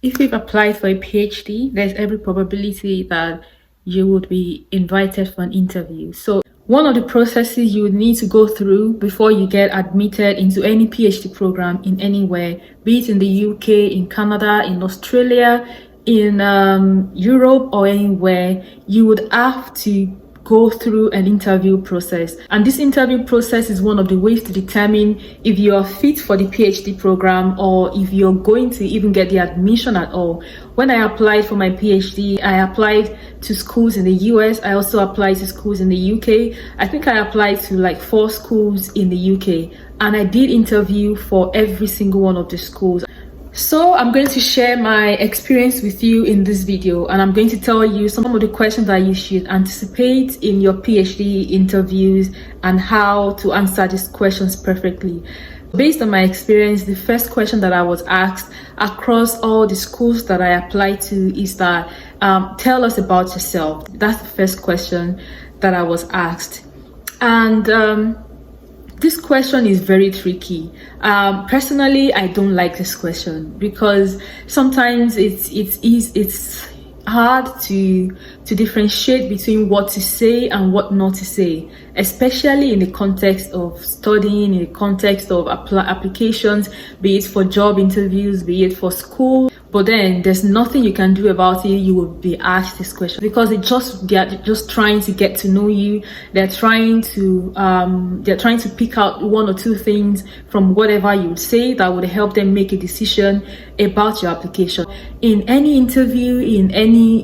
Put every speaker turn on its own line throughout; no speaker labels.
If you've applied for a PhD, there's every probability that you would be invited for an interview. So one of the processes you would need to go through before you get admitted into any PhD program in anywhere, be it in the UK, in Canada, in Australia, in Europe, or anywhere, you would have to go through an interview process. And this interview process is one of the ways to determine if you are fit for the PhD program or if you're going to even get the admission at all. When I applied for my PhD, I applied to schools in the US. I also applied to schools in the UK. I think I applied to like 4 schools in the UK, and I did interview for every single one of the schools. So I'm going to share my experience with you in this video, and I'm going to tell you some of the questions that you should anticipate in your PhD interviews and how to answer these questions perfectly. Based on my experience, the first question that I was asked across all the schools that I applied to is that tell us about yourself. That's the first question that I was asked. And this question is very tricky. Personally, I don't like this question because sometimes it's hard to differentiate between what to say and what not to say, especially in the context of studying, in the context of applications, be it for job interviews, be it for school. But then there's nothing you can do about it. You will be asked this question because they're just trying to get to know you. They're trying to pick out 1 or 2 things from whatever you would say that would help them make a decision about your application. In any interview, in any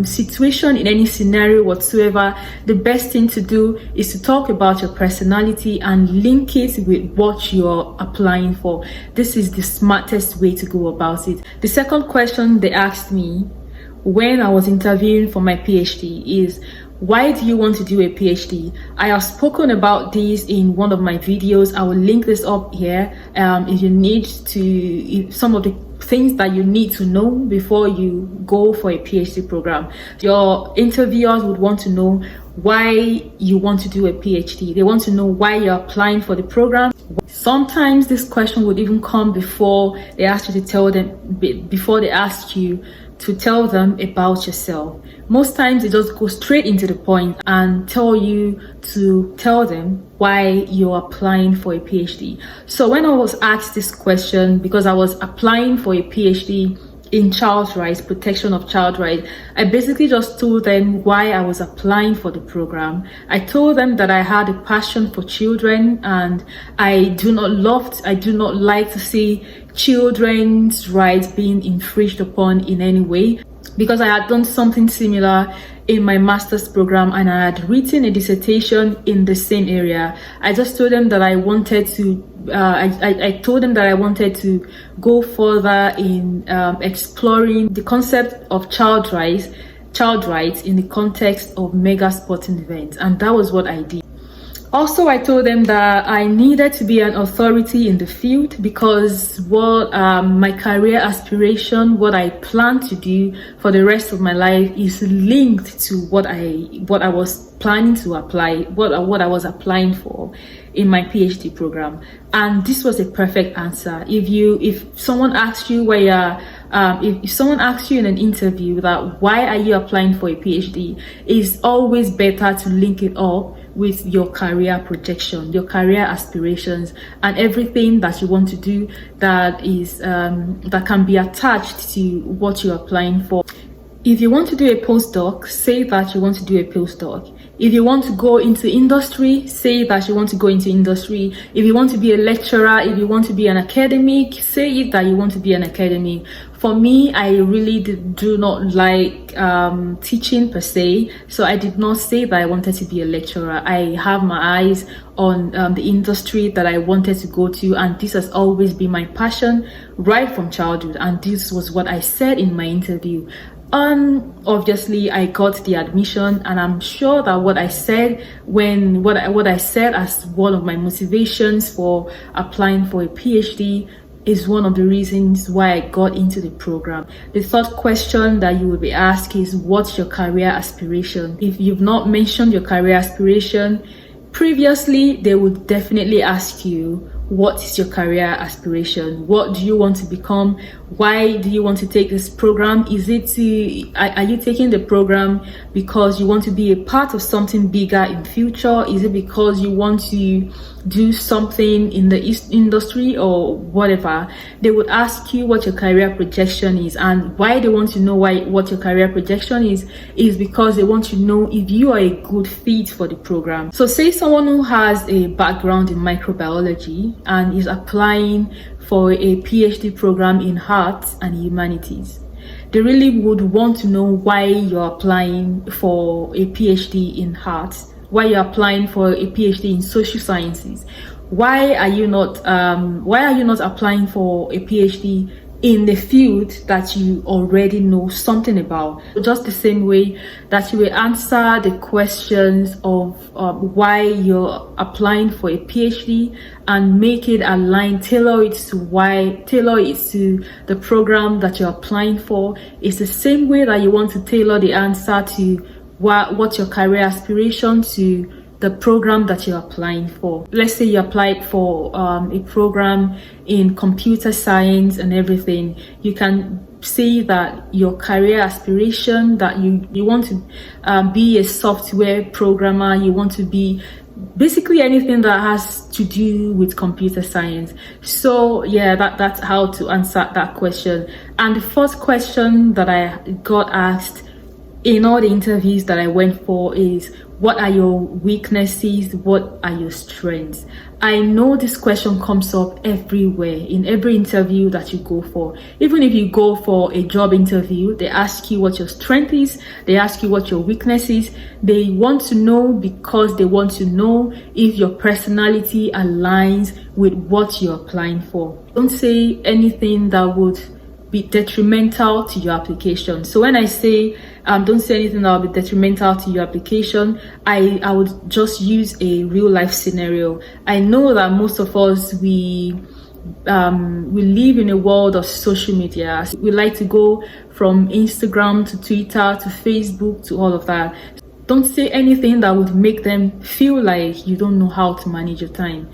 situation, in any scenario whatsoever, the best thing to do is to talk about your personality and link it with what you're applying for. This is the smartest way to go about it. The second question they asked me when I was interviewing for my PhD is, why do you want to do a PhD? I have spoken about this in one of my videos. I will link this up here. If you need to, some of the things that you need to know before you go for a PhD program. Your interviewers would want to know why you want to do a PhD. They want to know why you're applying for the program. Sometimes this question would even come before they ask you to tell them, before they ask you to tell them about yourself. Most times they just go straight into the point and tell you to tell them why you're applying for a PhD. So when I was asked this question, because I was applying for a PhD in child rights, protection of child rights, I basically just told them why I was applying for the program. I told them that I had a passion for children and I do not like to see children's rights being infringed upon in any way, because I had done something similar in my master's program and I had written a dissertation in the same area. I just told them that I wanted to I told them that I wanted to go further in exploring the concept of child rights in the context of mega sporting events, and that was what I did. Also, I told them that I needed to be an authority in the field because what my career aspiration, what I plan to do for the rest of my life is linked to what I was planning to apply, what I was applying for in my PhD program. And this was a perfect answer. If someone asks you if someone asks you in an interview that why are you applying for a PhD, it's always better to link it up with your career projection, your career aspirations, and everything that you want to do that is that can be attached to what you're applying for. If you want to do a postdoc, say that you want to do a postdoc. If you want to go into industry, say that you want to go into industry. If you want to be a lecturer, if you want to be an academic, say it that you want to be an academic. For me, I really do not like teaching per se, so I did not say that I wanted to be a lecturer. I have my eyes on the industry that I wanted to go to, and this has always been my passion right from childhood, and this was what I said in my interview. Obviously I got the admission, and I'm sure that what I said as one of my motivations for applying for a PhD is one of the reasons why I got into the program. The third question that you will be asked is, what's your career aspiration? If you've not mentioned your career aspiration previously, they would definitely ask you, what is your career aspiration? What do you want to become? Why do you want to take this program? Is it are you taking the program because you want to be a part of something bigger in future? Is it because you want to do something in the industry or whatever? They would ask you what your career projection is, and why they want to know what your career projection is because they want to know if you are a good fit for the program. So say someone who has a background in microbiology and is applying for a PhD program in arts and humanities. They really would want to know why you're applying for a PhD in arts, why you're applying for a PhD in social sciences. Why are you not applying for a PhD in the field that you already know something about? Just the same way that you will answer the questions of why you're applying for a PhD and make it align, tailor it to the program that you're applying for. It's the same way that you want to tailor the answer to what's your career aspiration to the program that you're applying for. Let's say you applied for a program in computer science and everything. You can say that your career aspiration, that you want to be a software programmer, you want to be basically anything that has to do with computer science. So yeah, that's how to answer that question. And the first question that I got asked in all the interviews that I went for is, what are your weaknesses? What are your strengths? I know this question comes up everywhere, in every interview that you go for. Even if you go for a job interview, they ask you what your strength is, they ask you what your weakness is. They want to know because they want to know if your personality aligns with what you're applying for. Don't say anything that would be detrimental to your application. So when I say don't say anything that will be detrimental to your application, I would just use a real life scenario. I know that most of us we live in a world of social media. We like to go from Instagram to Twitter to Facebook to all of that. Don't say anything that would make them feel like you don't know how to manage your time.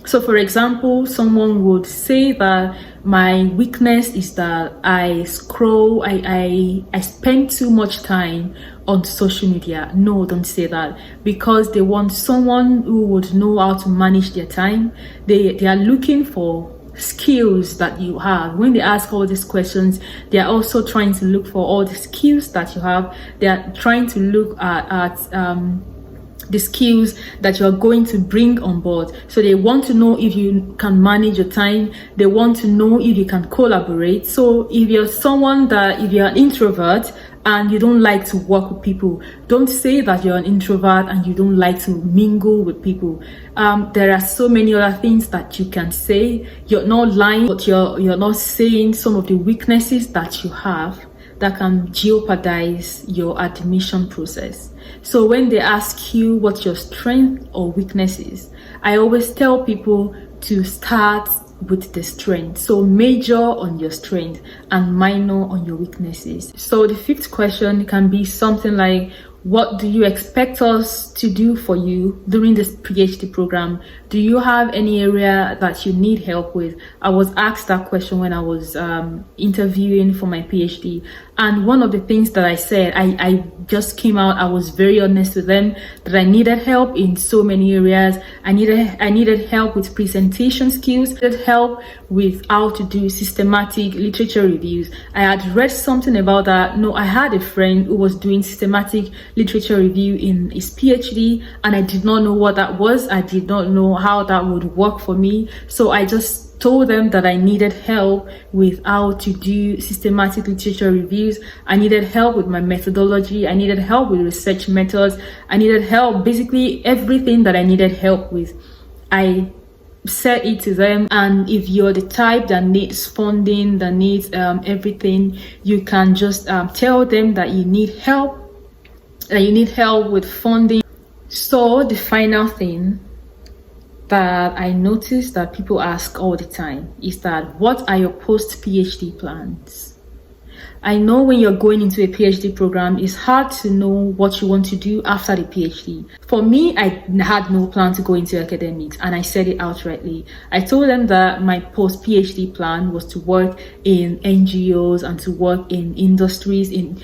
So for example, someone would say that my weakness is that I scroll, I spend too much time on social media. No, don't say that, because they want someone who would know how to manage their time. They are looking for skills that you have. When they ask all these questions, they are also trying to look for all the skills that you have. They are trying to look at the skills that you're going to bring on board. So they want to know if you can manage your time. They want to know if you can collaborate. So if you're an introvert and you don't like to work with people, don't say that you're an introvert and you don't like to mingle with people. There are so many other things that you can say. You're not lying, but you're not saying some of the weaknesses that you have that can jeopardize your admission process. So when they ask you what your strength or weakness is, I always tell people to start with the strength. So major on your strength and minor on your weaknesses. So the fifth question can be something like, what do you expect us to do for you during this PhD program? Do you have any area that you need help with? I was asked that question when I was interviewing for my PhD. And one of the things that I said, I just came out, I was very honest with them that I needed help in so many areas. I needed help with presentation skills, I needed help with how to do systematic literature reviews. I had read something about that. No, I had a friend who was doing systematic literature review in his PhD, and I did not know what that was. I did not know how that would work for me. So I just told them that I needed help with how to do systematic literature reviews. I needed help with my methodology. I needed help with research methods. I needed help, basically everything that I needed help with. I said it to them. And if you're the type that needs funding, that needs everything, you can just tell them that you need help, with funding. So the final thing that I notice that people ask all the time is that, what are your post-PhD plans? I know when you're going into a PhD program, it's hard to know what you want to do after the PhD. For me, I had no plan to go into academics, and I said it outrightly. I told them that my post-PhD plan was to work in NGOs and to work in industries, in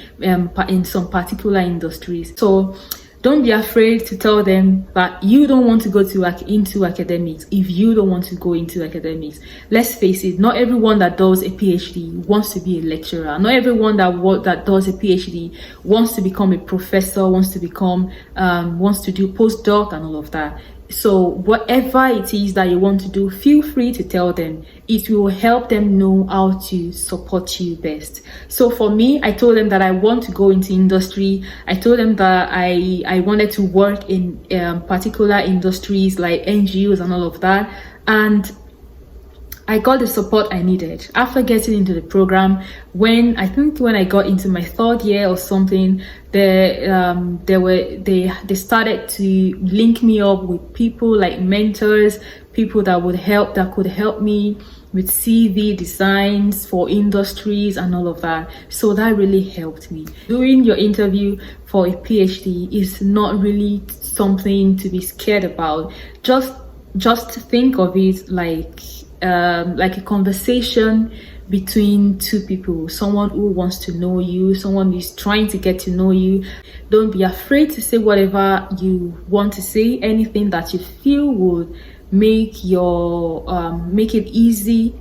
some particular industries. So don't be afraid to tell them that you don't want to go into academics if you don't want to go into academics. Let's face it, not everyone that does a PhD wants to be a lecturer. Not everyone that does a PhD wants to become a professor, wants to do postdoc and all of that. So whatever it is that you want to do, feel free to tell them. It will help them know how to support you best. So for me, I told them that I want to go into industry. I told them that I wanted to work in particular industries like NGOs and all of that. And I got the support I needed. After getting into the program, when I got into my third year or something, they started to link me up with people like mentors, people that could help me with CV designs for industries and all of that. So that really helped me. Doing your interview for a PhD is not really something to be scared about. Just think of it like a conversation between two people, someone who wants to know you, someone who's trying to get to know you. Don't be afraid to say whatever you want to say, anything that you feel would make it easy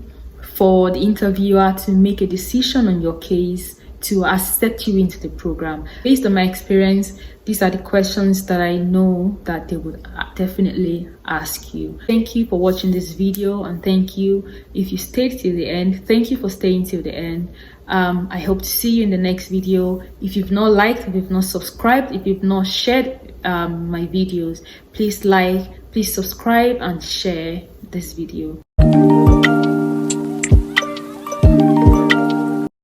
for the interviewer to make a decision on your case, to accept you into the program. Based on my experience, these are the questions that I know that they would definitely ask you. Thank you for watching this video, and thank you if you stayed till the end. Thank you for staying till the end. I hope to see you in the next video. If you've not liked, if you've not subscribed, if you've not shared my videos, please like, please subscribe and share this video.